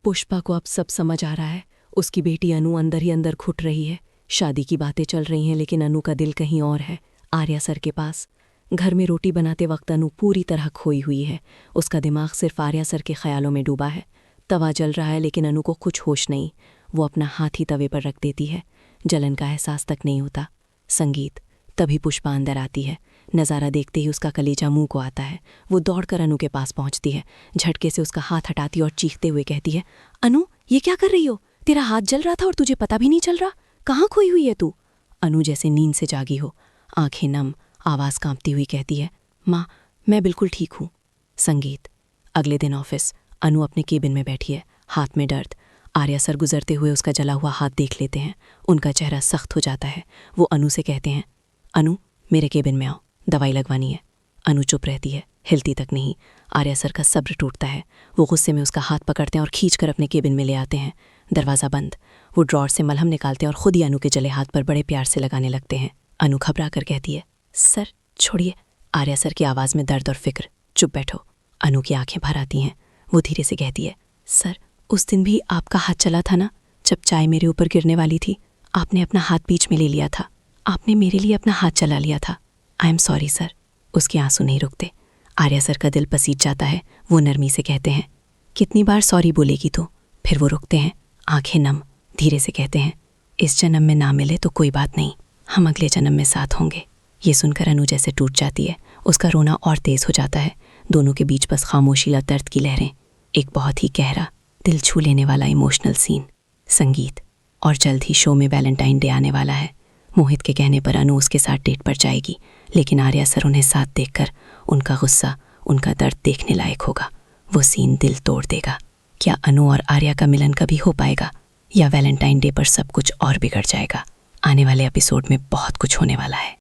पुष्पा को अब सब समझ आ रहा है। उसकी बेटी अनु अंदर ही अंदर घुट रही है। शादी की बातें चल रही हैं लेकिन अनु का दिल कहीं और है, आर्या सर के पास। घर में रोटी बनाते वक्त अनु पूरी तरह खोई हुई है। उसका दिमाग सिर्फ आर्या सर के ख्यालों में डूबा है। तवा जल रहा है लेकिन अनु को कुछ होश नहीं। वो अपना हाथ ही तवे पर रख देती है। जलन का एहसास तक नहीं होता। संगीत। तभी पुष्पा अंदर आती है। नज़ारा देखते ही उसका कलेजा मुंह को आता है। वो दौड़कर अनु के पास पहुंचती है। झटके से उसका हाथ हटाती और चीखते हुए कहती है, अनु ये क्या कर रही हो? तेरा हाथ जल रहा था और तुझे पता भी नहीं चल रहा? कहाँ खोई हुई है तू? अनु जैसे नींद से जागी हो, आंखें नम, आवाज़ कांपती हुई कहती है, माँ मैं बिल्कुल ठीक हूँ। संगीत। अगले दिन ऑफिस। अनु अपने केबिन में बैठी है, हाथ में दर्द। आर्या सर गुजरते हुए उसका जला हुआ हाथ देख लेते हैं। उनका चेहरा सख्त हो जाता है। वो अनु से कहते हैं, अनु मेरे केबिन में आओ, दवाई लगवानी है। अनु चुप रहती है, हिलती तक नहीं। आर्या सर का सब्र टूटता है। वो गुस्से में उसका हाथ पकड़ते हैं और खींचकर अपने केबिन में ले आते हैं। दरवाज़ा बंद। वो ड्रॉर से मलहम निकालते हैं और खुद ही अनु के जले हाथ पर बड़े प्यार से लगाने लगते हैं। अनु घबरा कर कहती है, सर छोड़िए। आर्या सर की आवाज़ में दर्द और फिक्र। चुप बैठो। अनु की आंखें भर आती हैं। वो धीरे से कहती है, सर उस दिन भी आपका हाथ चला था ना, जब चाय मेरे ऊपर गिरने वाली थी? आपने अपना हाथ बीच में ले लिया था। आपने मेरे लिए अपना हाथ चला लिया था। I am sorry sir. उसके आंसू नहीं रुकते। आर्या सर का दिल पसीज जाता है। वो नरमी से कहते हैं, कितनी बार सॉरी बोलेगी तू? फिर वो रुकते हैं, आंखें नम, धीरे से कहते हैं, इस जन्म में ना मिले तो कोई बात नहीं, हम अगले जन्म में साथ होंगे। ये सुनकर अनु जैसे टूट जाती है। उसका रोना और तेज हो जाता है। दोनों के बीच बस खामोशीला दर्द की लहरें। एक बहुत ही गहरा, दिल छू लेने वाला इमोशनल सीन। संगीत। और जल्द ही शो में वैलेंटाइन डे आने वाला है। मोहित के कहने पर अनु उसके साथ डेट पर जाएगी, लेकिन आर्या सर उन्हें साथ देखकर उनका गुस्सा, उनका दर्द देखने लायक होगा। वो सीन दिल तोड़ देगा। क्या अनु और आर्या का मिलन कभी हो पाएगा, या वैलेंटाइन डे पर सब कुछ और बिगड़ जाएगा? आने वाले एपिसोड में बहुत कुछ होने वाला है।